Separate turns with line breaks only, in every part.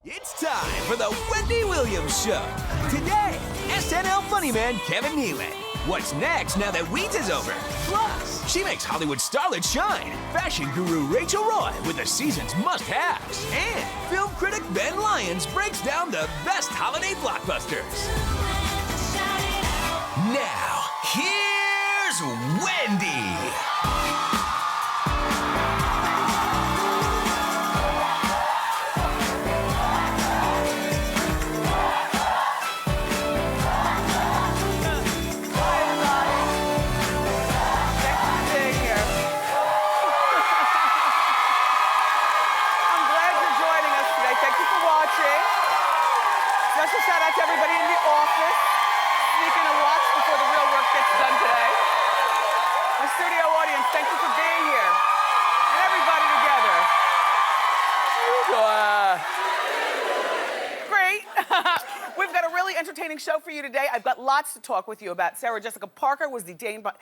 It's time for the Wendy Williams Show. Today, SNL funny man Kevin Nealon. What's next now that Weeds is over? Plus, she makes Hollywood starlets shine. Fashion guru Rachel Roy with the season's must-haves. And film critic Ben Lyons breaks down the best holiday blockbusters. Now, here's Wendy.
Special shout out to everybody in the office sneaking a watch before the real work gets done today. My studio audience, thank you for being here. And everybody together. Great. We've got a really entertaining show for you today. I've got lots to talk with you about. Sarah Jessica Parker was detained by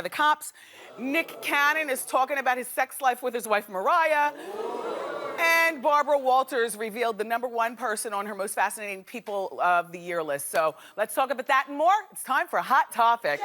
the cops. Nick Cannon is talking about his sex life with his wife Mariah. And Barbara Walters revealed the #1 person on her most fascinating people of the year list. So let's talk about that and more. It's time for Hot Topics.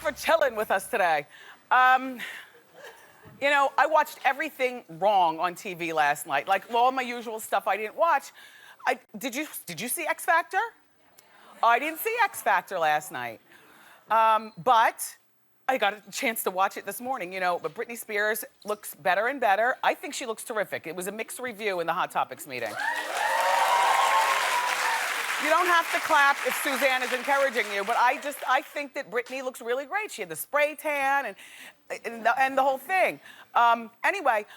For chilling with us today. You know, I watched everything wrong on TV last night. Like all my usual stuff I didn't watch. Did you see X Factor? I didn't see X Factor last night. But I got a chance to watch it this morning, you know, but Britney Spears looks better and better. I think she looks terrific. It was a mixed review in the Hot Topics meeting. You don't have to clap if Suzanne is encouraging you, but I think that Britney looks really great. She had the spray tan and the whole thing. Anyway,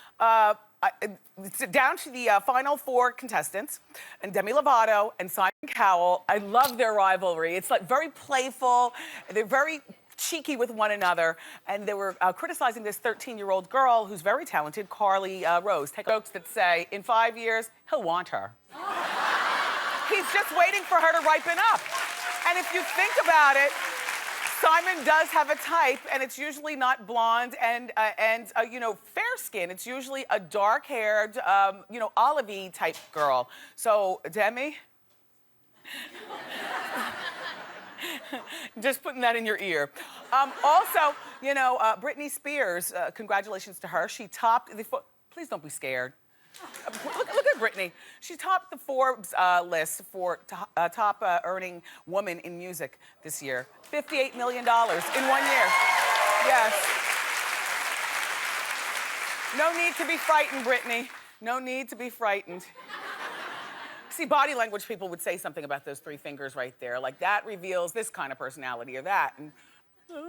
it's down to the final 4 contestants, and Demi Lovato and Simon Cowell. I love their rivalry. It's like very playful. They're very cheeky with one another, and they were criticizing this 13-year-old girl who's very talented, Carly Rose. Take jokes that say, in 5 years, he'll want her. He's just waiting for her to ripen up. And if you think about it, Simon does have a type, and it's usually not blonde and you know, fair skin. It's usually a dark-haired, you know, olive-y type girl. So, Demi, just putting that in your ear. Also, you know, Britney Spears, congratulations to her. She topped the, please don't be scared. Look at Britney. She topped the Forbes list for top earning woman in music this year. $58 million in 1 year. Yes. No need to be frightened, Britney. No need to be frightened. See, body language people would say something about those 3 fingers right there. Like, that reveals this kind of personality or that. And, all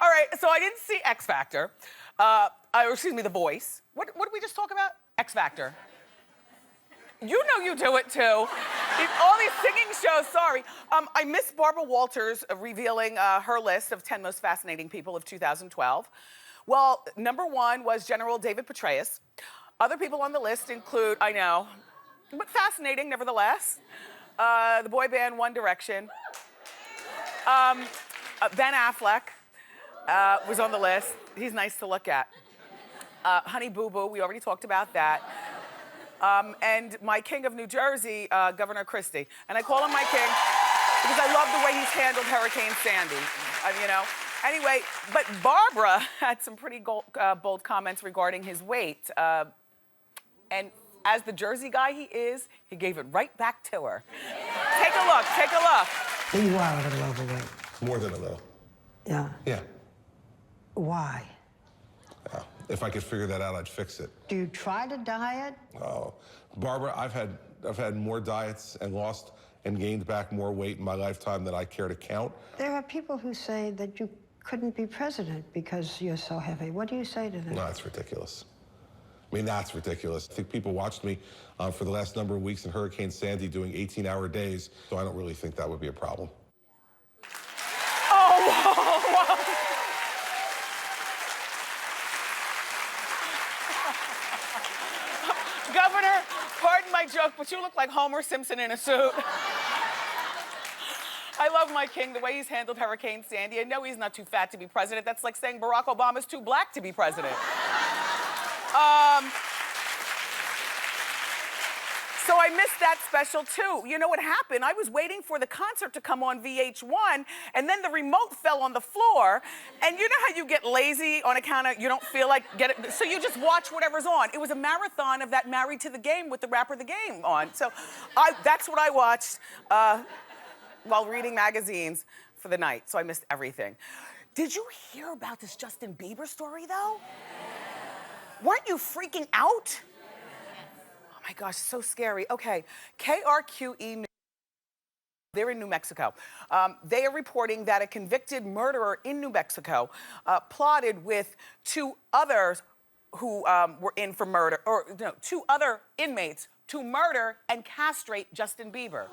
right, so I didn't see X Factor. Excuse me, The Voice. What did we just talk about? X Factor. You know you do it too. All these singing shows, sorry. I missed Barbara Walters revealing her list of 10 most fascinating people of 2012. Well, #1 was General David Petraeus. Other people on the list include, I know, but fascinating nevertheless, the boy band One Direction. Ben Affleck was on the list. He's nice to look at. Honey Boo Boo, we already talked about that. And my king of New Jersey, Governor Christie. And I call him my king because I love the way he's handled Hurricane Sandy, you know. Anyway, but Barbara had some pretty bold comments regarding his weight. And as the Jersey guy he is, he gave it right back to her. Take a look, take a look.
You are a little overweight.
More than a little.
Yeah.
Yeah.
Why?
If I could figure that out, I'd fix it.
Do you try to diet?
Oh, Barbara, I've had more diets and lost and gained back more weight in my lifetime than I care to count.
There are people who say that you couldn't be president because you're so heavy. What do you say to them?
No, that's ridiculous. I mean, that's ridiculous. I think people watched me for the last number of weeks in Hurricane Sandy doing 18-hour days, so I don't really think that would be a problem.
well. Governor, pardon my joke, but you look like Homer Simpson in a suit. I love my king, the way he's handled Hurricane Sandy. I know he's not too fat to be president. That's like saying Barack Obama's too black to be president. So I missed that special too. You know what happened? I was waiting for the concert to come on VH1, and then the remote fell on the floor. And you know how you get lazy on account of you don't feel like get it, so you just watch whatever's on. It was a marathon of that Married to the Game with the rapper The Game on. So that's what I watched while reading magazines for the night. So I missed everything. Did you hear about this Justin Bieber story though? Weren't you freaking out? Oh my gosh, so scary. Okay, KRQE, they're in New Mexico. They are reporting that a convicted murderer in New Mexico plotted with two others who were in for murder, or no, two other inmates to murder and castrate Justin Bieber.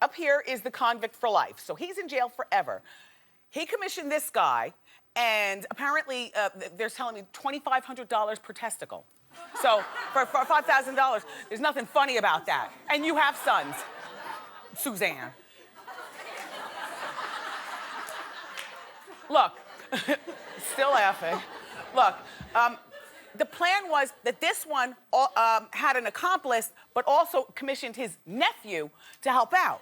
Up here is the convict for life. So he's in jail forever. He commissioned this guy, and apparently they're telling me $2,500 per testicle. So for $5,000, there's nothing funny about that. And you have sons, Suzanne. Look, still laughing. Look, the plan was that this one had an accomplice, but also commissioned his nephew to help out.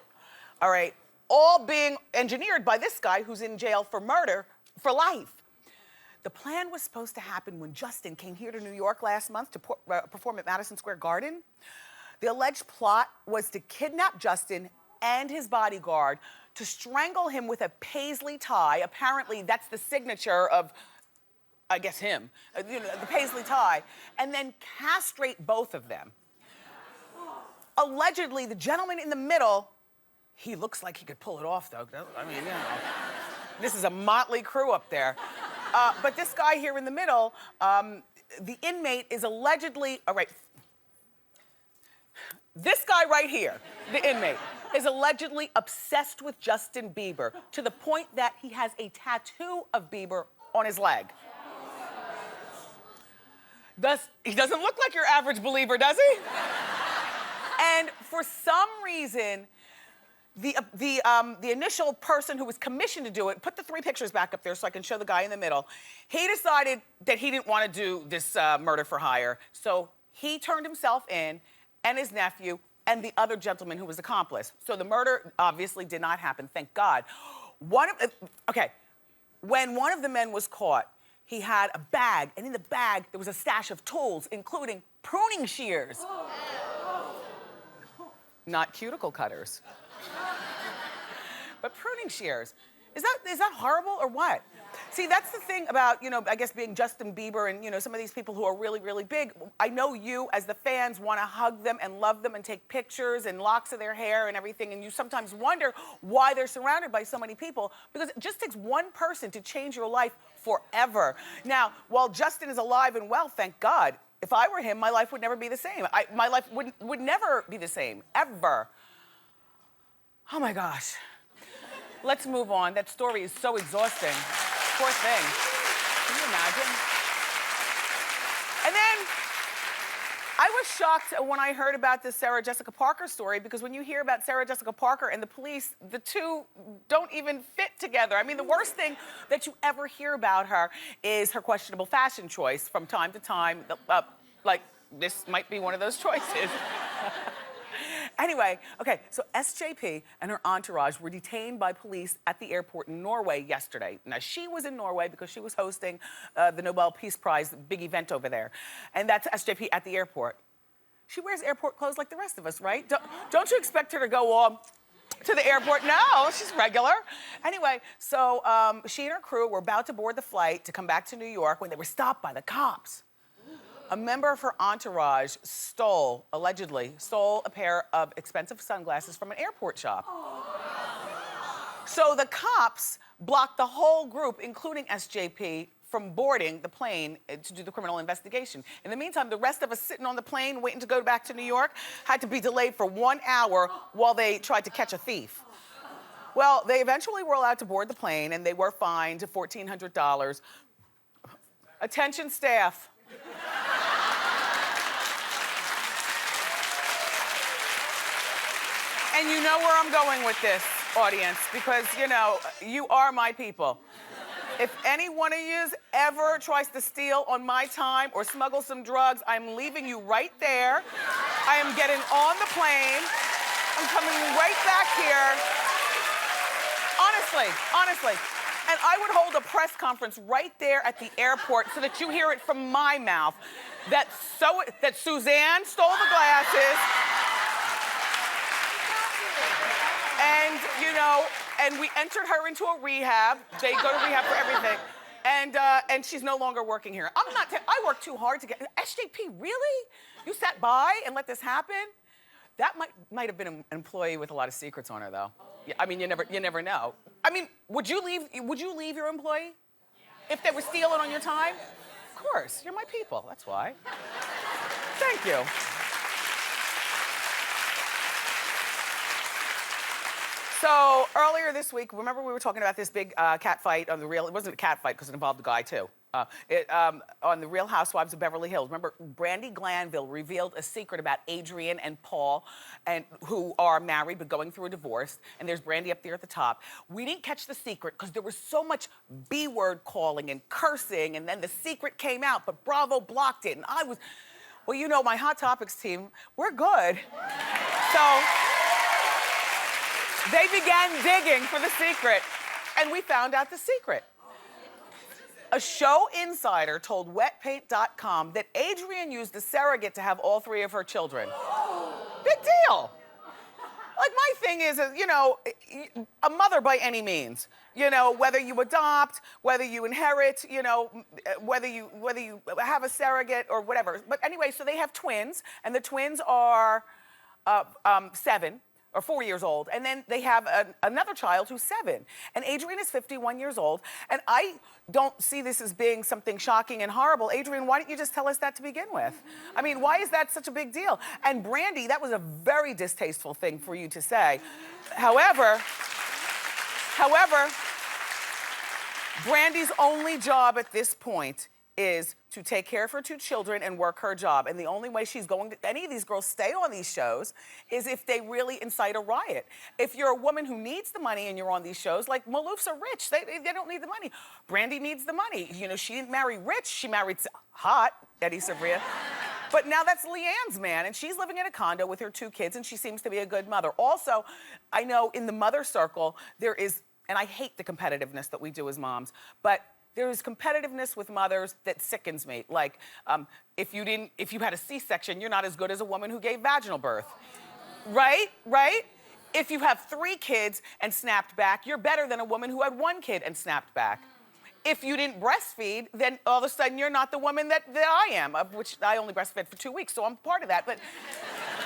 All right, all being engineered by this guy who's in jail for murder for life. The plan was supposed to happen when Justin came here to New York last month to perform at Madison Square Garden. The alleged plot was to kidnap Justin and his bodyguard, to strangle him with a paisley tie. Apparently, that's the signature of, I guess, him, you know, the paisley tie, and then castrate both of them. Allegedly, the gentleman in the middle, he looks like he could pull it off, though. I mean, you know, this is a motley crew up there. But this guy here in the middle, the inmate is allegedly, all right, this guy right here, the inmate, is allegedly obsessed with Justin Bieber to the point that he has a tattoo of Bieber on his leg. He doesn't look like your average believer, does he? And for some reason, the initial person who was commissioned to do it, put the 3 pictures back up there so I can show the guy in the middle. He decided that he didn't want to do this murder for hire, so he turned himself in, and his nephew, and the other gentleman who was accomplice. So the murder obviously did not happen, thank God. When one of the men was caught, he had a bag, and in the bag there was a stash of tools, including pruning shears. Not cuticle cutters. But pruning shears. Is that horrible or what? See, that's the thing about, you know, I guess being Justin Bieber and, you know, some of these people who are really, really big. I know you, as the fans, want to hug them and love them and take pictures and locks of their hair and everything, and you sometimes wonder why they're surrounded by so many people, because it just takes one person to change your life forever. Now, while Justin is alive and well, thank God, if I were him, my life would never be the same. My life would never be the same, ever. Oh my gosh. Let's move on. That story is so exhausting. Poor thing. Can you imagine? And then I was shocked when I heard about this Sarah Jessica Parker story, because when you hear about Sarah Jessica Parker and the police, the two don't even fit together. I mean, the worst thing that you ever hear about her is her questionable fashion choice from time to time. Like, this might be one of those choices. Anyway, okay, so SJP and her entourage were detained by police at the airport in Norway yesterday. Now, she was in Norway because she was hosting the Nobel Peace Prize, big event over there. And that's SJP at the airport. She wears airport clothes like the rest of us, right? Don't you expect her to go to the airport? No, she's regular. Anyway, so she and her crew were about to board the flight to come back to New York when they were stopped by the cops. A member of her entourage allegedly stole a pair of expensive sunglasses from an airport shop. So the cops blocked the whole group, including SJP, from boarding the plane to do the criminal investigation. In the meantime, the rest of us sitting on the plane waiting to go back to New York had to be delayed for 1 hour while they tried to catch a thief. Well, they eventually were allowed to board the plane, and they were fined $1,400. Attention staff. And you know where I'm going with this, audience, because, you know, you are my people. If any one of you ever tries to steal on my time or smuggle some drugs, I'm leaving you right there. I am getting on the plane. I'm coming right back here. Honestly. And I would hold a press conference right there at the airport so that you hear it from my mouth that Suzanne stole the glasses. And, you know, and we entered her into a rehab. They go to rehab for everything. And she's no longer working here. I worked too hard to get, SJP, really? You sat by and let this happen? That might have been an employee with a lot of secrets on her, though. I mean, you never know. I mean, would you leave your employee if they were stealing on your time? Of course, you're my people, that's why. Thank you. So earlier this week, remember we were talking about this big cat fight on The Real, it wasn't a cat fight because it involved a guy too. On The Real Housewives of Beverly Hills. Remember, Brandi Glanville revealed a secret about Adrian and Paul, who are married but going through a divorce. And there's Brandi up there at the top. We didn't catch the secret because there was so much B-word calling and cursing, and then the secret came out, but Bravo blocked it. And I was, well, you know, my Hot Topics team, we're good. So they began digging for the secret, and we found out the secret. A show insider told wetpaint.com that Adrian used a surrogate to have all 3 of her children. Big deal. Like, my thing is, you know, a mother by any means. You know, whether you adopt, whether you inherit, you know, whether you have a surrogate or whatever. But anyway, so they have twins, and the twins are 7. Or 4 years old, and then they have another child who's 7. And Adrian is 51 years old, and I don't see this as being something shocking and horrible. Adrian, why didn't you just tell us that to begin with? I mean, why is that such a big deal? And Brandi, that was a very distasteful thing for you to say. However, Brandi's only job at this point is to take care of her 2 children and work her job. And the only way she's going to, any of these girls stay on these shows is if they really incite a riot. If you're a woman who needs the money and you're on these shows, like Maloofs are rich, they don't need the money. Brandi needs the money. You know, she didn't marry rich, she married hot, Eddie Sabria. But now that's Leanne's man, and she's living in a condo with her 2 kids, and she seems to be a good mother. Also, I know in the mother circle, there is, and I hate the competitiveness that we do as moms, but there is competitiveness with mothers that sickens me. Like, if you had a C-section, you're not as good as a woman who gave vaginal birth. Right? If you have 3 kids and snapped back, you're better than a woman who had 1 kid and snapped back. If you didn't breastfeed, then all of a sudden you're not the woman that I am, of which I only breastfed for 2 weeks, so I'm part of that. But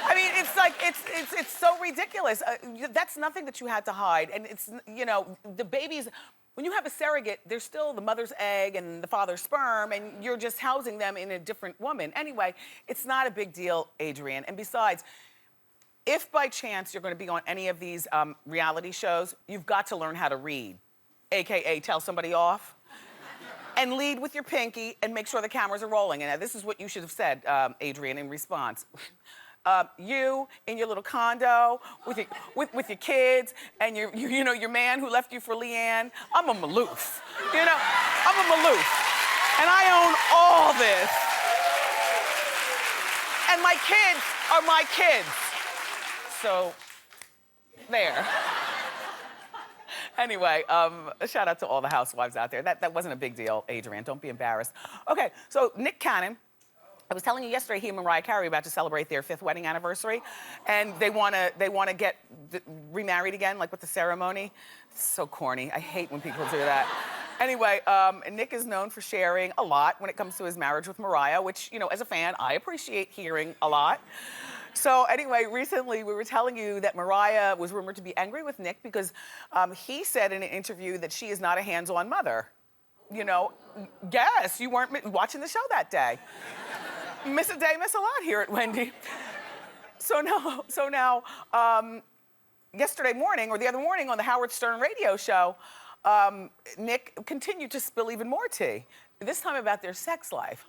I mean, it's like, it's so ridiculous. That's nothing that you had to hide. And it's, you know, the babies, when you have a surrogate, there's still the mother's egg and the father's sperm, and you're just housing them in a different woman. Anyway, it's not a big deal, Adrian. And besides, if by chance you're gonna be on any of these reality shows, you've got to learn how to read, AKA tell somebody off. And lead with your pinky and make sure the cameras are rolling. And this is what you should have said, Adrian, in response. You in your little condo with your kids and your man who left you for Leanne. I'm a Maloof. You know, I'm a Maloof. And I own all this. And my kids are my kids. So, there. Anyway, a shout out to all the housewives out there. That wasn't a big deal, Adrian. Don't be embarrassed. Okay, so Nick Cannon, I was telling you yesterday, he and Mariah Carey are about to celebrate their 5th wedding anniversary, and they wanna get remarried again, like with the ceremony. It's so corny. I hate when people do that. Anyway, Nick is known for sharing a lot when it comes to his marriage with Mariah, which, you know, as a fan, I appreciate hearing a lot. So anyway, recently we were telling you that Mariah was rumored to be angry with Nick because he said in an interview that she is not a hands-on mother. You know, guess you weren't watching the show that day. Miss a day, miss a lot here at Wendy. So now, yesterday morning or the other morning on the Howard Stern radio show, Nick continued to spill even more tea, this time about their sex life.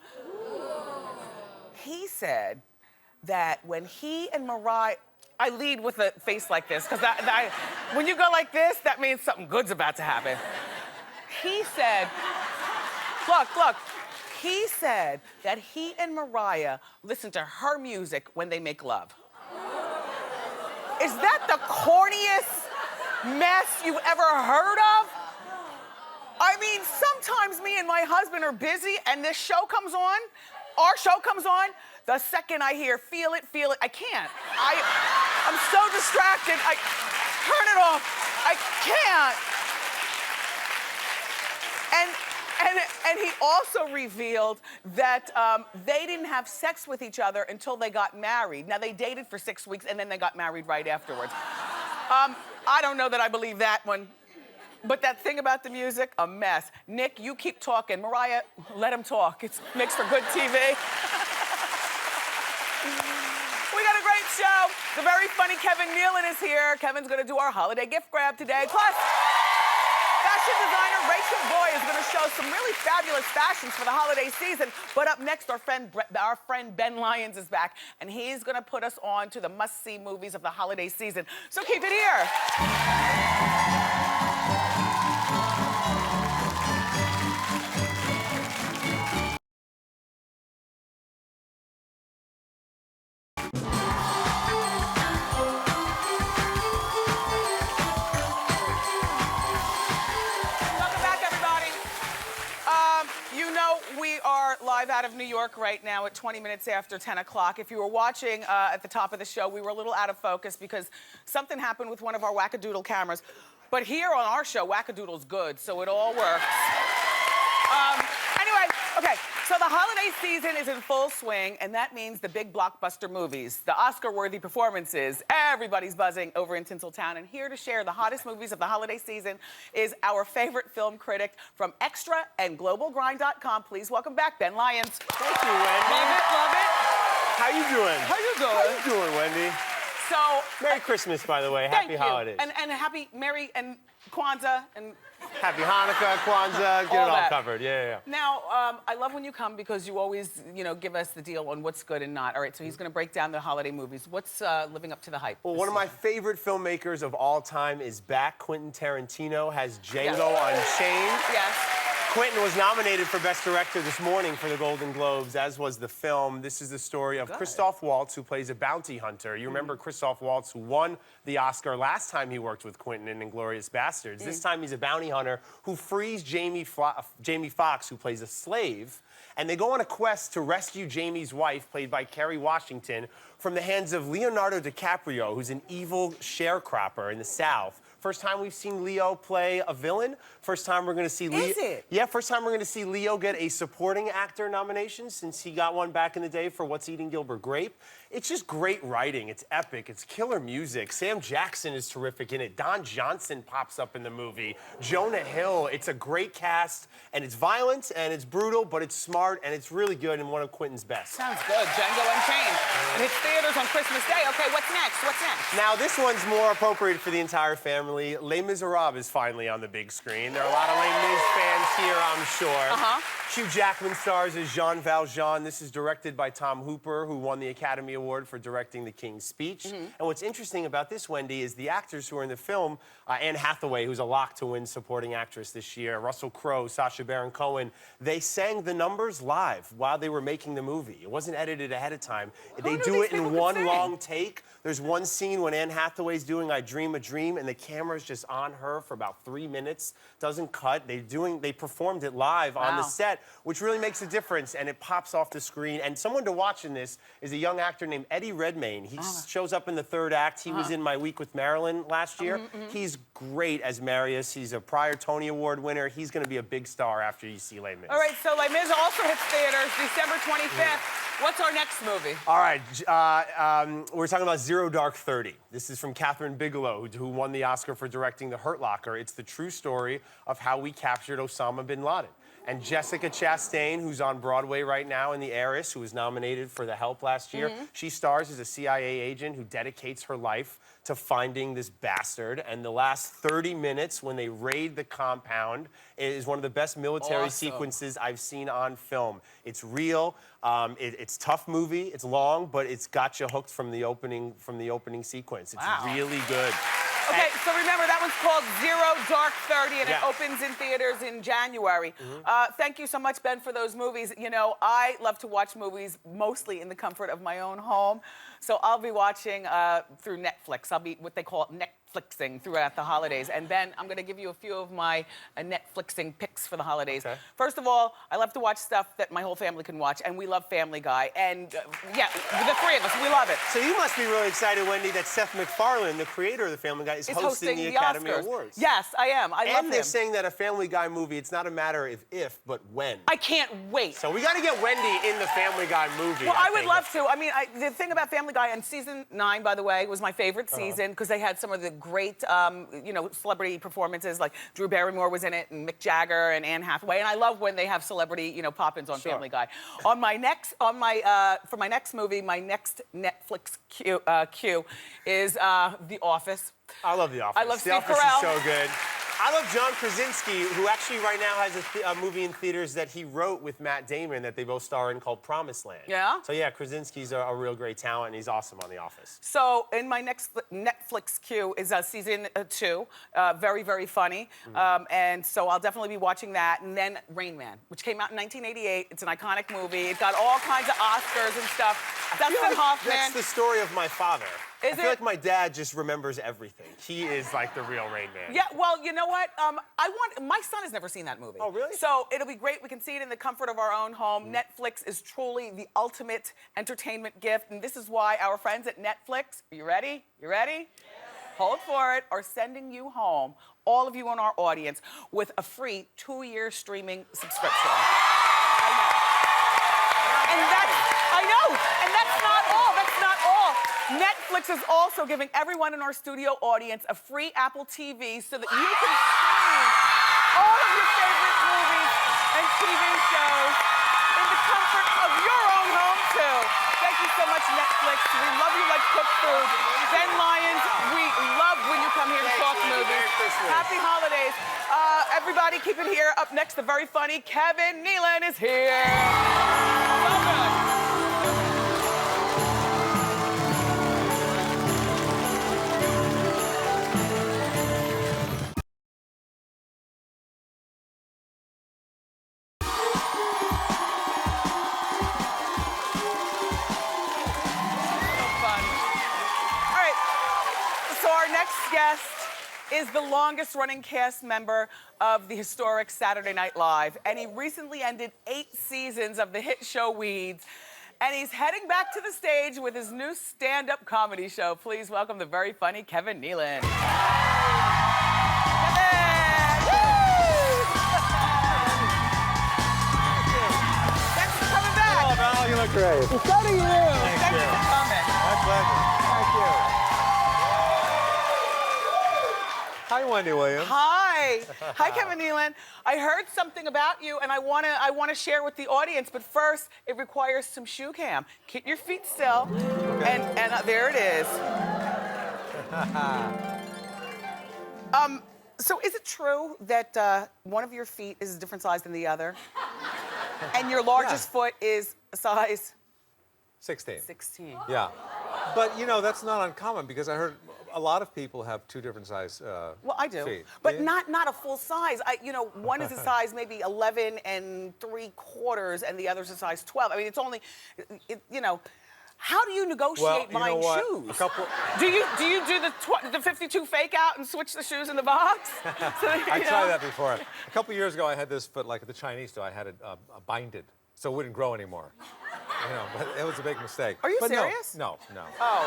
He said that when he and Mariah, I lead with a face like this, because when you go like this, that means something good's about to happen. He said, look, he said that he and Mariah listen to her music when they make love. Is that the corniest mess you've ever heard of? I mean, sometimes me and my husband are busy and this show comes on, our show comes on, the second I hear feel it, I can't. I'm so distracted, I turn it off, I can't. And he also revealed that they didn't have sex with each other until they got married. Now, they dated for 6 weeks and then they got married right afterwards. I don't know that I believe that one. But that thing about the music, a mess. Nick, you keep talking. Mariah, let him talk. It makes for good TV. We got a great show. The very funny Kevin Nealon is here. Kevin's gonna do our holiday gift grab today. Plus, fashion designer Rachel Boy is gonna show some really fabulous fashions for the holiday season. But up next, our friend Ben Lyons is back, and he's gonna put us on to the must-see movies of the holiday season. So keep it here. You know, we are live out of New York right now at 20 minutes after 10 o'clock. If you were watching at the top of the show, we were a little out of focus because something happened with one of our wackadoodle cameras. But here on our show, wackadoodle's good, so it all works. Anyway, okay, so the holiday season is in full swing, and that means the big blockbuster movies, the Oscar-worthy performances. Everybody's buzzing over in Tinseltown, and here to share the hottest movies of the holiday season is our favorite film critic from Extra and GlobalGrind.com. Please welcome back Ben Lyons.
Thank you, Wendy.
Love it.
How you doing?
How you doing?
How you doing, Wendy?
So,
Merry Christmas, by the way.
thank
Happy
you.
holidays.
And happy Merry and Kwanzaa and
Happy Hanukkah, Kwanzaa, get it all
that.
covered. Yeah.
Now, I love when you come because you always, give us the deal on what's good and not. All right, so he's going to break down the holiday movies. What's living up to the hype?
Well, one of my favorite filmmakers of all time is back. Quentin Tarantino has Django Unchained.
Yes.
Quentin was nominated for Best Director this morning for the Golden Globes, as was the film. This is the story of Christoph Waltz, who plays a bounty hunter. You remember Christoph Waltz, who won the Oscar last time he worked with Quentin in *Inglourious Basterds*. This time he's a bounty hunter who frees Jamie Foxx, who plays a slave, and they go on a quest to rescue Jamie's wife, played by Kerry Washington, from the hands of Leonardo DiCaprio, who's an evil sharecropper in the South. First time we've seen Leo play a villain. First time we're going to see Leo.
Is it?
Yeah, first time we're going to see Leo get a supporting actor nomination since he got one back in the day for What's Eating Gilbert Grape. It's just great writing. It's epic. It's killer music. Sam Jackson is terrific in it. Don Johnson pops up in the movie. Jonah Hill. It's a great cast, and it's violent, and it's brutal, but it's smart, and it's really good and one of Quentin's best.
Sounds good. Django Unchained. It hits theaters on Christmas Day. Okay, what's next?
Now, this one's more appropriate for the entire family. Les Miserables is finally on the big screen. There are a lot of Les Mis fans here, I'm sure. Hugh Jackman stars as Jean Valjean. This is directed by Tom Hooper, who won the Academy Award for directing The King's Speech. And what's interesting about this, Wendy, is the actors who are in the film, Anne Hathaway, who's a lock to win supporting actress this year, Russell Crowe, Sacha Baron Cohen, they sang the numbers live while they were making the movie. It wasn't edited ahead of time. They do it in one long take. There's one scene when Anne Hathaway's doing I Dream a Dream, and the camera's just on her for about 3 minutes. Doesn't cut. They performed it live on the set, which really makes a difference, and it pops off the screen. And someone to watch in this is a young actor named Eddie Redmayne. He shows up in the third act. He was in My Week with Marilyn last year. He's great as Marius. He's a prior Tony Award winner. He's going to be a big star after you see Les Mis.
All right, so Les Mis also hits theaters December 25th. What's our next movie?
All right, we're talking about Zero Dark 30. This is from Catherine Bigelow, who won the Oscar for directing The Hurt Locker. It's the true story of how we captured Osama bin Laden. And Jessica Chastain, who's on Broadway right now, in The Heiress, who was nominated for The Help last year. She stars as a CIA agent who dedicates her life to finding this bastard. And the last 30 minutes when they raid the compound is one of the best military sequences I've seen on film. It's real. It's a tough movie. It's long, but it's got you hooked from the opening sequence. It's really good.
Okay, so remember, that one's called Zero Dark 30, and it opens in theaters in January. Thank you so much, Ben, for those movies. You know, I love to watch movies mostly in the comfort of my own home. So I'll be watching through Netflix. I'll be what they call Netflixing throughout the holidays. And Ben, I'm gonna give you a few of my Netflixing picks for the holidays.
Okay.
First of all, I love to watch stuff that my whole family can watch, and we love Family Guy. And yeah, the three of us, we love it.
So you must be really excited, Wendy, that Seth MacFarlane, the creator of the Family Guy, is hosting the Academy
Oscars.
Awards.
Yes, I am. I love him.
And they're saying that a Family Guy movie, it's not a matter of if, but when.
I can't wait.
So we got to get Wendy in the Family Guy movie.
Well, I would love to. I mean, the thing about Family Guy, and season 9, by the way, was my favorite season because they had some of the great, you know, celebrity performances. Like Drew Barrymore was in it, and Mick Jagger, and Anne Hathaway. And I love when they have celebrity, you know, pop-ins on Family Guy. For my next movie, my next Netflix queue is The Office.
I love The Office.
I love
The
Steve
Office
Carell.
is so good. I love John Krasinski, who actually right now has a movie in theaters that he wrote with Matt Damon that they both star in called Promised Land.
Yeah?
So yeah, Krasinski's a real great talent, and he's awesome on The Office.
So in my next Netflix queue is season 2, very, very funny. And so I'll definitely be watching that. And then Rain Man, which came out in 1988. It's an iconic movie. It got all kinds of Oscars and stuff. Dustin Hoffman.
That's the story of my father.
Is
I feel like my dad just remembers everything. He is like the real Rain Man.
Yeah, well, you know what? My son has never seen that movie.
Oh, really?
So it'll be great. We can see it in the comfort of our own home. Netflix is truly the ultimate entertainment gift. And this is why our friends at Netflix, are you ready? You ready? Hold for it, are sending you home, all of you in our audience, with a free 2-year streaming subscription. I know, and that's not all, Netflix is also giving everyone in our studio audience a free Apple TV so that you can stream all of your favorite movies and TV shows in the comfort of your own home, too. Thank you so much, Netflix. We love you like cooked food. Ben Lyons, we love when you come here to talk movies. Happy holidays. Everybody, keep it here. Up next, the very funny Kevin Nealon is here. So good. Guest is the longest running cast member of the historic Saturday Night Live, and he recently ended 8 seasons of the hit show Weeds, and he's heading back to the stage with his new stand-up comedy show. Please welcome the very funny Kevin Nealon. Kevin! Woo! Thanks for coming back.
Oh, Val, you look great.
So do you. Thank you for coming.
My pleasure. Thank you. Hi, Wendy Williams.
Hi. Hi, Kevin Nealon. I heard something about you, and I wanna share with the audience, but first, it requires some shoe cam. Keep your feet still, and there it is. So is it true that one of your feet is a different size than the other? And your largest foot is a size?
16.
16.
Yeah. But, you know, that's not uncommon because I heard a lot of people have 2 different size
Well, I do,
feet.
but
Do you?
not a full size. You know, one is a size maybe 11 3/4, and the other's a size 12. I mean, it's only, you know, how do you negotiate
Well, you know
buying
what?
shoes?
A couple.
Do you do the 52 fake out and switch the shoes in the box?
I tried that before. A couple years ago, I had this foot like at the Chinese store. I had it binded, so it wouldn't grow anymore. You know, but it was a big mistake.
Are you
but
serious?
No.
Oh.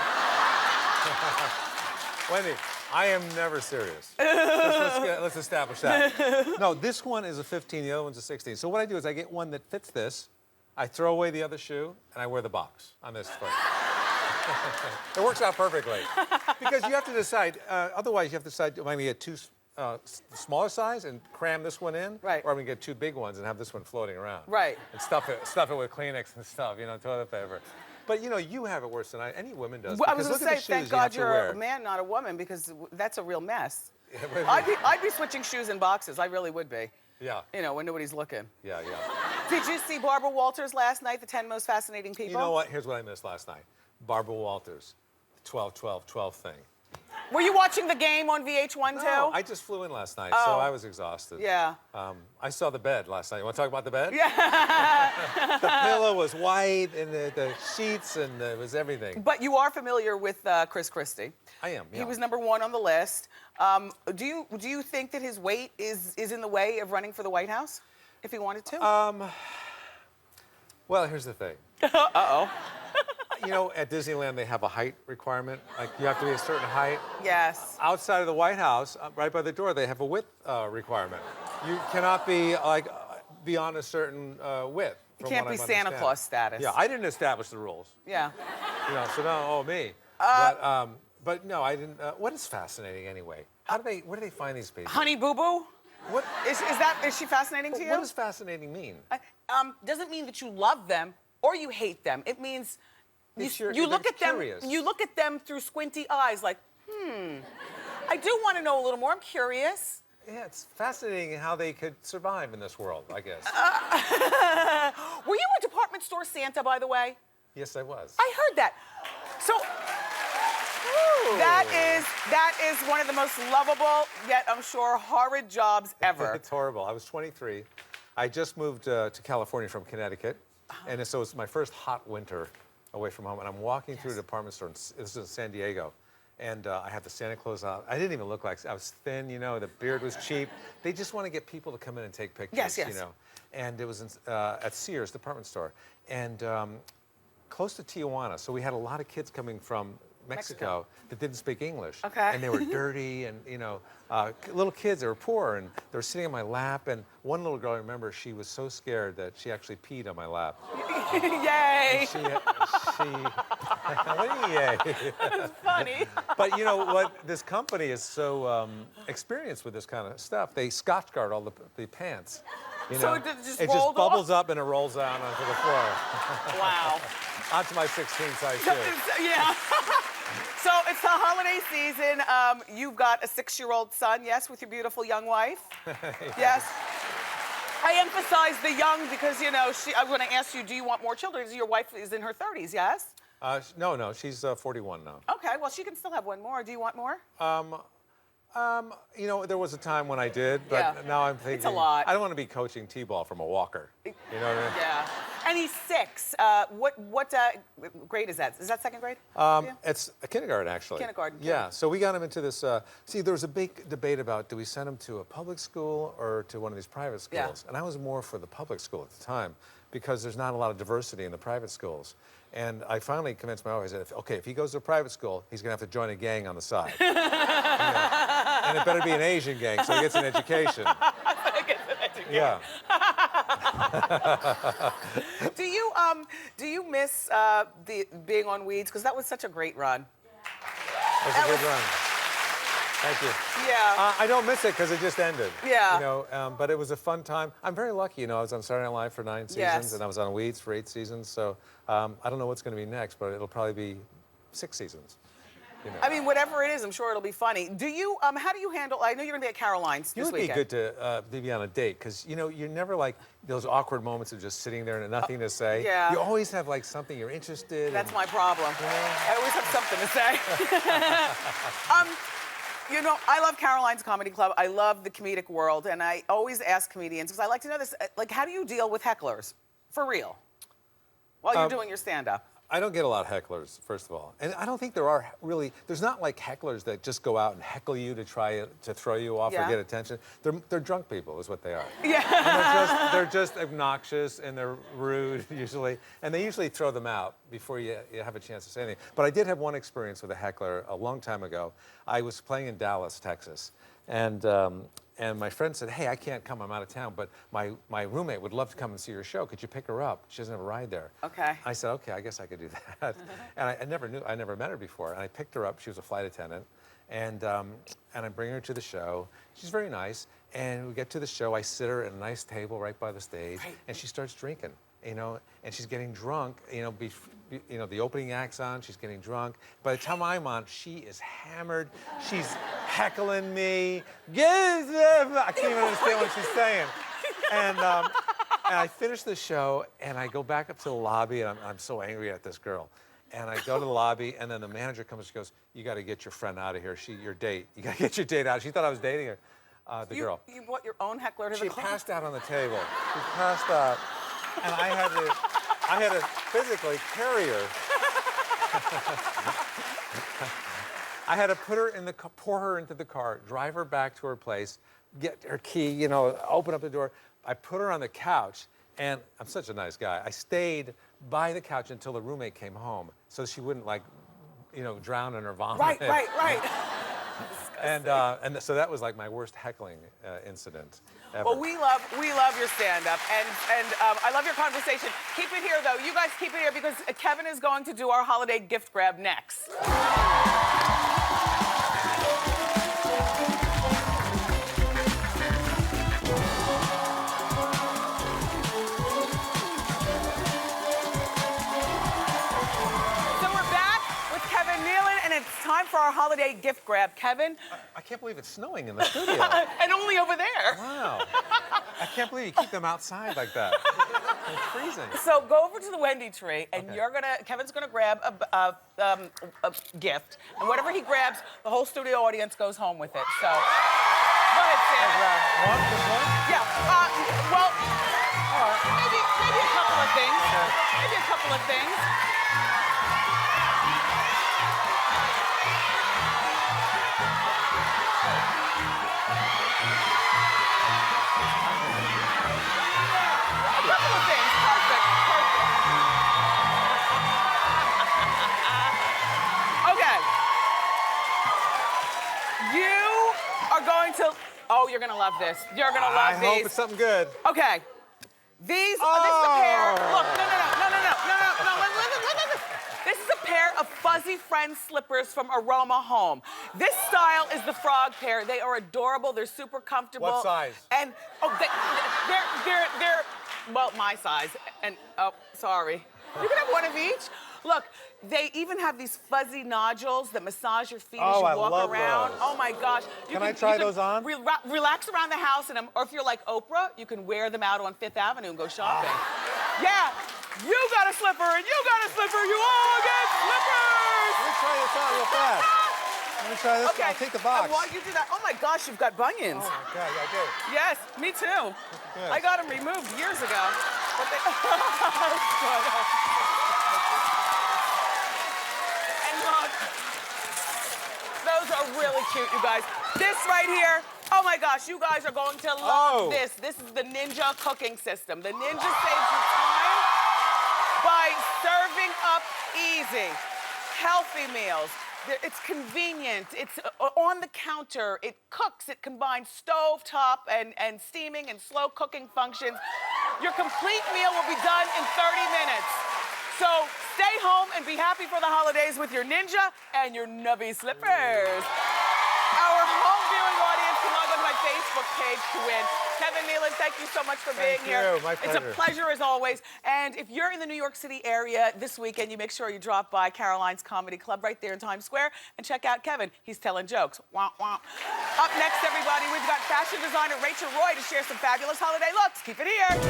Wendy, I am never serious. Let's establish that. No, this one is a 15, the other one's a 16. So what I do is I get one that fits this, I throw away the other shoe, and I wear the box on this foot. It works out perfectly. Because you have to decide, otherwise you have to decide, am I going to get 2 smaller size and cram this one in,
Right.
or I'm gonna get 2 big ones and have this one floating around.
Right.
And stuff it with Kleenex and stuff, toilet paper. But you have it worse than any woman does.
Well, I was
because
going
look
to say,
at the shoes
thank
you have
God
to
you're
wear.
a man, not a woman, because that's a real mess.
wait.
I'd be switching shoes and boxes. I really would be.
Yeah.
When nobody's looking.
Yeah.
Did you see Barbara Walters last night, the 10 most fascinating people?
You know what? Here's what I missed last night. Barbara Walters, the 12-12-12 thing.
Were you watching the game on VH1 too?
No, I just flew in last night, so I was exhausted.
Yeah.
I saw the bed last night. You want to talk about the bed?
Yeah.
The pillow was white, and the sheets, and it was everything.
But you are familiar with Chris Christie.
I am, yeah.
He was #1 on the list. Do you think that his weight is in the way of running for the White House, if he wanted to?
Well, here's the thing.
Uh-oh.
At Disneyland, they have a height requirement. Like, you have to be a certain height.
Yes.
Outside of the White House, right by the door, they have a width requirement. You cannot be, beyond a certain width.
You can't be Santa Claus status.
Yeah, I didn't establish the rules.
Yeah.
So no, me. But no, I didn't. What is fascinating anyway? Where do they find these people?
Honey Boo Boo?
What
Is she fascinating to you?
What does fascinating mean?
Doesn't mean that you love them or you hate them. It means you look at them.
Curious.
You look at them through squinty eyes, like, I do want to know a little more. I'm curious.
Yeah, it's fascinating how they could survive in this world, I guess.
Were you a department store Santa, by the way?
Yes, I was.
I heard that. So that is one of the most lovable, yet I'm sure horrid jobs ever.
It's horrible. I was 23. I just moved to California from Connecticut, and so it's my first hot winter away from home. And I'm walking through a department store. This is in San Diego. And I had the Santa Claus out. I didn't even look like I was thin, the beard was cheap. They just want to get people to come in and take pictures,
Yes.
And it was at Sears department store, and close to Tijuana. So we had a lot of kids coming from Mexico that didn't speak English.
Okay.
And they were dirty, and little kids. They were poor, and they were sitting on my lap. And one little girl, I remember, she was so scared that she actually peed on my lap.
Yay!
She what do you yay?
That's funny.
But you know what? This company is so experienced with this kind of stuff. They Scotch guard all the pants.
So it just
it
rolled
just bubbles
off?
up and it rolls down onto the floor.
Wow.
Onto my 16-size shoe.
Yeah. So it's the holiday season. You've got a 6-year-old son, yes, with your beautiful young wife? Yes. I emphasize the young because, I'm going to ask you, do you want more children? Your wife is in her 30s, yes?
No, she's 41 now.
Okay, well, she can still have one more. Do you want more?
There was a time when I did, but
Yeah.
now I'm thinking.
It's a lot.
I don't want to be coaching T-ball from a walker. You know what I mean?
Yeah. And he's 6. What grade is that? Is that 2nd grade? Yeah.
It's a kindergarten, actually.
Kindergarten.
Yeah, so we got him into this. See, there was a big debate about do we send him to a public school or to one of these private schools?
Yeah.
And I was more for the public school at the time because there's not a lot of diversity in the private schools. And I finally convinced my wife, I said, if he goes to a private school, he's going to have to join a gang on the side. And it better be an Asian gang so he gets an education. Yeah.
Do you miss being on Weeds? Because that was such a great run.
That's a good run. Thank you.
Yeah.
I don't miss it because it just ended.
Yeah.
But it was a fun time. I'm very lucky. I was on Saturday Night Live for 9 seasons,
Yes.
and I was on Weeds for 8 seasons. So I don't know what's going to be next, but it'll probably be 6 seasons.
I mean, whatever it is, I'm sure it'll be funny. Do you? How do you handle? I know you're gonna be at Caroline's
It
this
would be
weekend.
good to be on a date because you're never like those awkward moments of just sitting there and nothing to say.
Yeah.
You always have like something you're interested in.
That's my problem. I always have something to say. I love Caroline's Comedy Club. I love the comedic world, and I always ask comedians because I like to know this. Like, how do you deal with hecklers, for real, while you're doing your stand-up?
I don't get a lot of hecklers, first of all. And I don't think there's not like hecklers that just go out and heckle you to try to throw you off
Yeah.
or get attention. They're drunk people is what they are.
Yeah.
And they're just obnoxious and they're rude usually. And they usually throw them out before you have a chance to say anything. But I did have one experience with a heckler a long time ago. I was playing in Dallas, Texas. And my friend said, hey, I can't come, I'm out of town, but my roommate would love to come and see your show. Could you pick her up? She doesn't have a ride there.
Okay.
I said, okay, I guess I could do that. And I never met her before. And I picked her up. She was a flight attendant. and I bring her to the show. She's very nice, and we get to the show. I sit her at a nice table right by the stage, and she starts drinking, you know, and she's getting drunk, you know, the opening act's on, she's getting drunk. By the time I'm on, she is hammered. She's heckling me. I can't even understand what she's saying. And I finish the show, and I go back up to the lobby, and I'm so angry at this girl. And I go to the lobby, and then the manager comes and she goes, "You got to get your friend out of here. Your date. You got to get your date out." She thought I was dating her, the girl.
You brought your own heckler to the
She
club?
passed out on the table. She passed out, and I had to physically carry her. I had to put her in the pour her into the car, drive her back to her place, get her key, you know, open up the door. I put her on the couch, and I'm such a nice guy. I stayed by the couch until the roommate came home, so she wouldn't, like, you know, drown in her vomit.
Right.
And so that was like my worst heckling incident ever.
Well, we love your stand-up, and I love your conversation. Keep it here, though. You guys keep it here because Kevin is going to do our holiday gift grab next. It's time for our holiday gift grab. Kevin?
I can't believe it's snowing in the studio.
And only over there.
Wow. I can't believe you keep them outside like that. They're freezing.
So go over to the Wendy tree, and Kevin's gonna grab a gift. And whatever he grabs, the whole studio audience goes home with it. So, go ahead, Sam.
One? Just one?
Yeah, well, maybe a couple of things. Maybe a couple of things. Oh, you're gonna love this. You're gonna love these.
I hope it's something good.
Okay. This is a pair. Look, no. Listen. This is a pair of Fuzzy Friends slippers from Aroma Home. This style is the frog pair. They are adorable. They're super comfortable.
What size?
And they're well, my size. And sorry. You can have one of each. Look, they even have these fuzzy nodules that massage your feet as you walk around.
Those.
Oh my gosh.
Can I try those on?
Relax around the house, or if you're like Oprah, you can wear them out on Fifth Avenue and go shopping. Yeah, you got a slipper and you got a slipper. You all get slippers.
Let me try this on real fast. Let me try this.
Okay.
I'll take the box.
And while you do that, oh my gosh, you've got bunions.
Oh my God, I do.
Yes, me too.
Good.
I got them removed years ago. But they... Those are really cute, you guys. This right here, oh my gosh, you guys are going to love this. This is the Ninja cooking system. The Ninja saves you time by serving up easy, healthy meals. It's convenient, it's on the counter, it cooks, it combines stove top and steaming and slow cooking functions. Your complete meal will be done in 30 minutes. So stay home and be happy for the holidays with your Ninja and your Nubby slippers. Our home viewing audience can log on to my Facebook page to win. Kevin Nealon, thank you so much for being here.
My pleasure.
It's a pleasure as always. And if you're in the New York City area this weekend, you make sure you drop by Caroline's Comedy Club right there in Times Square and check out Kevin. He's telling jokes. Wah, wah. Up next, everybody, we've got fashion designer Rachel Roy to share some fabulous holiday looks. Keep it here.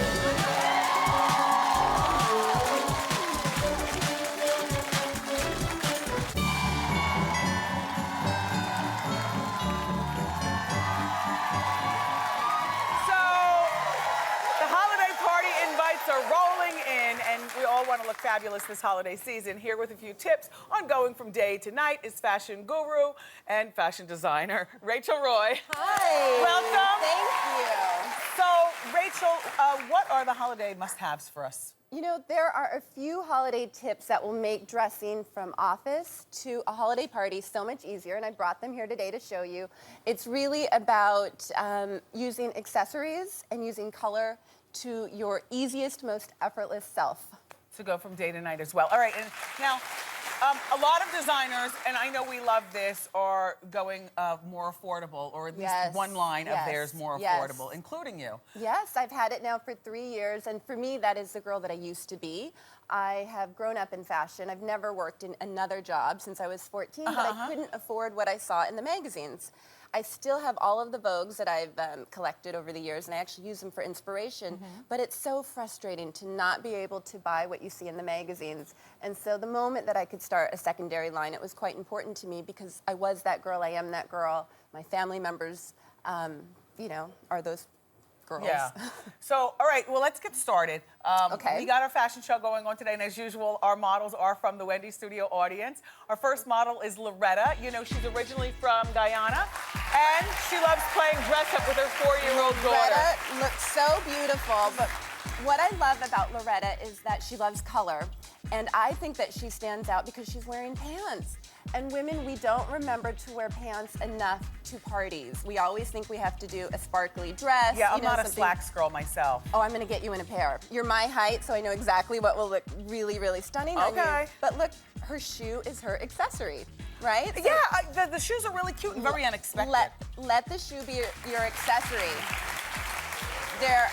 Are rolling in, and we all want to look fabulous this holiday season. Here with a few tips on going from day to night is fashion guru and fashion designer Rachel Roy.
Hi.
Welcome.
Thank you.
So, Rachel, what are the holiday must-haves for us?
You know, there are a few holiday tips that will make dressing from office to a holiday party so much easier, and I brought them here today to show you. It's really about using accessories and using color to your easiest, most effortless self.
To go from day to night as well. All right, and now, A lot of designers, and I know we love this, are going more affordable, or at least
Yes,
one line of
yes,
theirs more
yes.
affordable, including you.
Yes, I've had it now for 3 years, and for me, that is the girl that I used to be. I have grown up in fashion. I've never worked in another job since I was 14, but I couldn't afford what I saw in the magazines. I still have all of the Vogues that I've collected over the years, and I actually use them for inspiration, but it's so frustrating to not be able to buy what you see in the magazines. And so the moment that I could start a secondary line, it was quite important to me because I was that girl, I am that girl. My family members, you know, are those girls.
Yeah. So, all right, well, let's get started.
Okay.
We got our fashion show going on today, and as usual, our models are from the Wendy Studio audience. Our first model is Loretta. You know, she's originally from Guyana, and she loves playing dress up with her 4-year-old daughter.
Loretta looks so beautiful, but what I love about Loretta is that she loves color, and I think that she stands out because she's wearing pants. And women, we don't remember to wear pants enough to parties. We always think we have to do a sparkly dress.
Yeah, I'm
you know,
not a
something.
slacks girl myself.
Oh, I'm gonna get you in a pair. You're my height, so I know exactly what will look really, really stunning on you.
Okay.
But look, her shoe is her accessory, right? So
Yeah, the shoes are really cute and very unexpected.
let the shoe be your accessory. They're,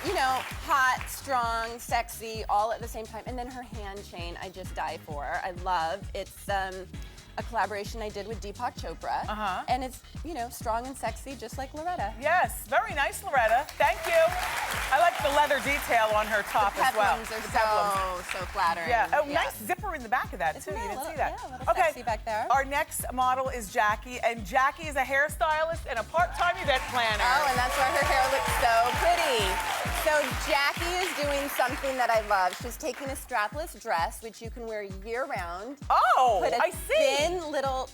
you know, hot, strong, sexy, all at the same time. And then her hand chain, I just die for. I love. It's a collaboration I did with Deepak Chopra. And it's, you know, strong and sexy, just like Loretta.
Yes, very nice, Loretta. Thank you. I like the leather detail on her top
The
as well.
peplums are
The peplums.
so flattering.
Yeah. Oh, nice zipper in the back of that,
Isn't
too.
that
You
a
didn't
little-
see that.
yeah, a little sexy back there.
Our next model is Jackie, and Jackie is a hairstylist and a part-time event planner.
Oh, and that's why her hair looks so pretty. So Jackie is doing something that I love. She's taking a strapless dress, which you can wear year-round.
Oh,
Put a
I see.
thin little,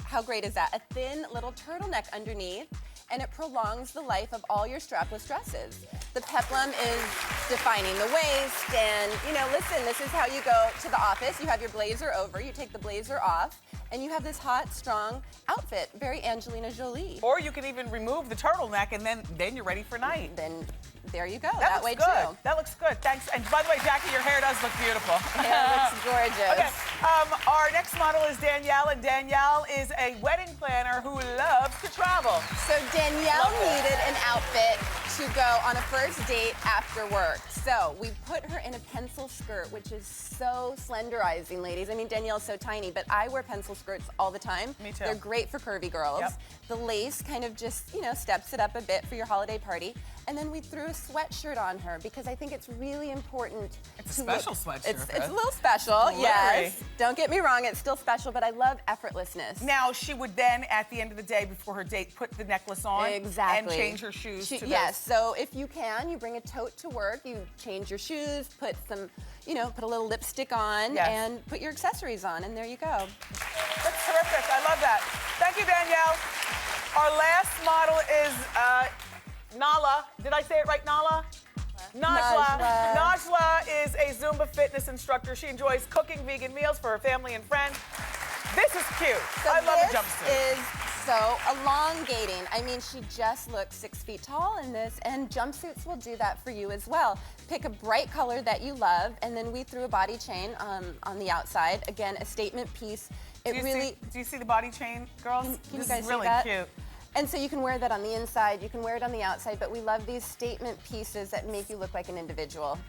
how great is that? A thin little turtleneck underneath, and it prolongs the life of all your strapless dresses. The peplum is defining the waist, and you know, listen, this is how you go to the office. You have your blazer over, you take the blazer off, and you have this hot, strong outfit, very Angelina Jolie.
Or you can even remove the turtleneck, and then you're ready for night.
Then there you go,
That
way
looks good.
too.
That looks good. Thanks. And by the way, Jackie, your hair does look beautiful.
Hair looks gorgeous.
Okay. Our next model is Danielle, and Danielle is a wedding planner who loves to travel.
So Danielle
Love that.
needed an outfit to go on a first date after work. So we put her in a pencil skirt, which is so slenderizing, ladies. I mean, Danielle's so tiny, but I wear pencil skirts all the time.
Me too.
They're great for curvy girls.
Yep.
The lace kind of just, you know, steps it up a bit for your holiday party. And then we threw a sweatshirt on her because I think it's really important.
It's
to
a special
look,
sweatshirt,
It's
Fred.
a little special,
Glittery.
yes. Don't get me wrong, it's still special, but I love effortlessness.
Now, she would then, at the end of the day, before her date, put the necklace on
Exactly.
and change her shoes to
Yes,
this.
so if you can, you bring a tote to work, you change your shoes, put some, you know, put a little lipstick on,
Yes.
and put your accessories on, and there you go.
That's terrific. I love that. Thank you, Danielle. Our last model is Nala. Did I say it right, Nala? Najla.
Najla.
Najla is a Zumba fitness instructor. She enjoys cooking vegan meals for her family and friends. This is cute.
So
I love
this
the jumpsuit.
is so elongating. I mean, she just looks 6 feet tall in this, and jumpsuits will do that for you as well. Pick a bright color that you love, and then we threw a body chain on the outside. Again, a statement piece. It
Do you see the body chain, girls?
Can you
This
guys
is
see
really
that?
cute.
And so you can wear that on the inside, you can wear it on the outside, but we love these statement pieces that make you look like an individual.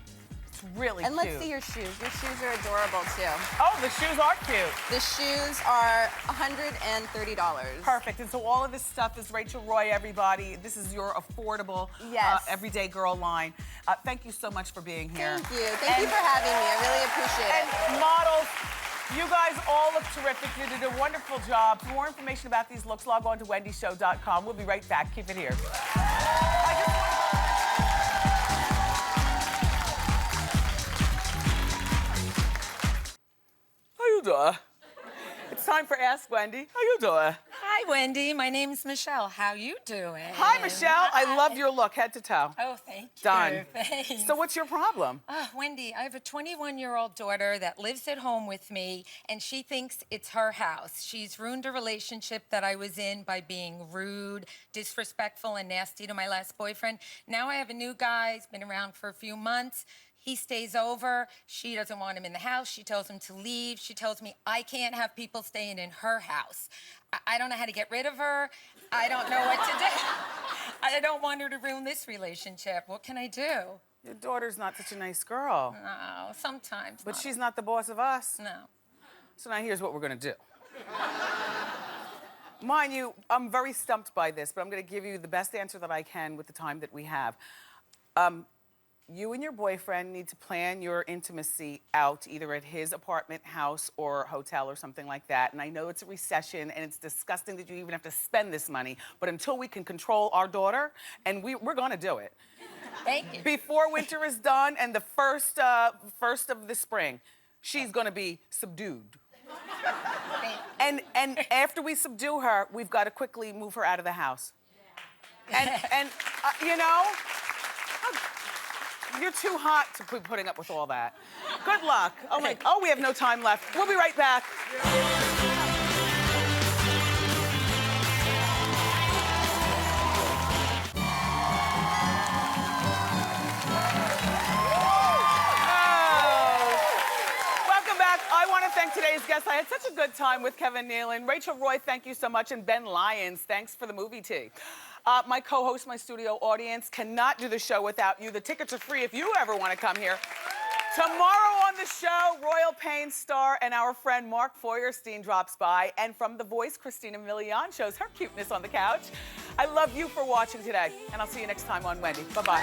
It's really
And
cute.
let's see your shoes. Your shoes are adorable too.
Oh, the shoes are cute.
The shoes are $130.
Perfect. And so all of this stuff is Rachel Roy, everybody. This is your affordable,
Yes.
everyday girl line. Thank you so much for being here.
Thank you. Thank you for having me. I really appreciate it.
And models, you guys all look terrific. You did a wonderful job. For more information about these looks, log on to wendyshow.com. We'll be right back. Keep it here. How you doing? It's time for Ask Wendy. How you doing?
Hi, Wendy. My name's Michelle. How you doing?
Hi, Michelle. I love your look, head to toe.
Oh, thank you.
Done.
Thanks.
So what's your problem?
Wendy, I have a 21-year-old daughter that lives at home with me, and she thinks it's her house. She's ruined a relationship that I was in by being rude, disrespectful, and nasty to my last boyfriend. Now I have a new guy. He's been around for a few months. He stays over. She doesn't want him in the house. She tells him to leave. She tells me I can't have people staying in her house. I don't know how to get rid of her. I don't know what to do. I don't want her to ruin this relationship. What can I do?
Your daughter's not such a nice girl.
No, sometimes.
But she's not the boss of us.
No.
So now here's what we're gonna do. Mind you, I'm very stumped by this, but I'm gonna give you the best answer that I can with the time that we have. You and your boyfriend need to plan your intimacy out either at his apartment, house, or hotel or something like that. And I know it's a recession and it's disgusting that you even have to spend this money, but until we can control our daughter, and we're gonna do it.
Thank you.
Before winter is done and the first of the spring, she's gonna be subdued. And after we subdue her, we've got to quickly move her out of the house. And you know, you're too hot to be putting up with all that. Good luck. Oh, we have no time left. We'll be right back. I want to thank today's guests. I had such a good time with Kevin Nealon. Rachel Roy, thank you so much. And Ben Lyons, thanks for the movie tea. My co-host, my studio audience, cannot do the show without you. The tickets are free if you ever want to come here. Tomorrow on the show, Royal Pain star and our friend Mark Feuerstein drops by. And from The Voice, Christina Milian shows her cuteness on the couch. I love you for watching today. And I'll see you next time on Wendy. Bye-bye.